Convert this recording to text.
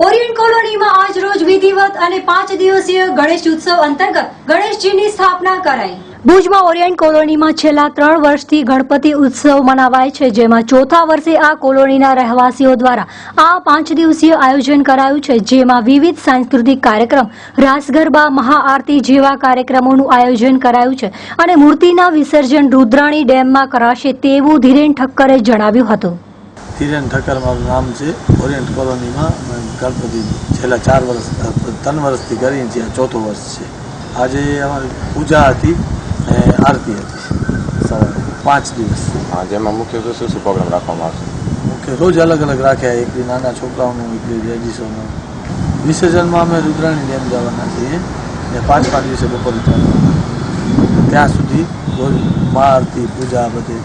Orient કોલોનીમાં આજ રોજ વિધિવત અને 5 દિવસીય ગણેશ ઉત્સવ અંતર્ગત ગણેશજીની સ્થાપના કરાઈ। ભુજમાં ઓરિયન્ટ કોલોનીમાં છેલ્લા 3 વર્ષથી ગણપતિ ઉત્સવ મનાવાય છે, જેમાં ચોથા વર્ષે આ કોલોનીના રહેવાસીઓ દ્વારા આ 5 દિવસીય આયોજન કરાયું છે, જેમાં વિવિધ સાંસ્કૃતિક કાર્યક્રમ, રાસ ગરબા, મહાઆરતી જેવા કાર્યક્રમોનું આયોજન કરાયું છે અને મૂર્તિના વિસર્જન રુદ્રાણી ડેમમાં કરાશે તેવું ધીરેન ઠક્કરે જણાવ્યું હતું। ધીરેન ઠક્કર મારું નામ છે। ઓરિયન્ટ કોલોનીમાં ગણપતિ છેલ્લા 3 વર્ષથી કરીએ છીએ, આ ચોથું વર્ષ છે। આજે અમારી પૂજા હતી અને આરતી હતી સવારે 5 દિવસ। જેમાં મુખ્ય શું પ્રોગ્રામ રાખવામાં આવશે? મુખ્ય રોજ અલગ અલગ રાખ્યા, એક દી નાના છોકરાઓનું, એક દી લેડીઝોનું। વિસર્જનમાં અમે રુદ્રાણી ડેમ જવાના છીએ ને 5 દિવસે બપોરે ત્યાં સુધી રોજ મહાઆરતી, પૂજા બધે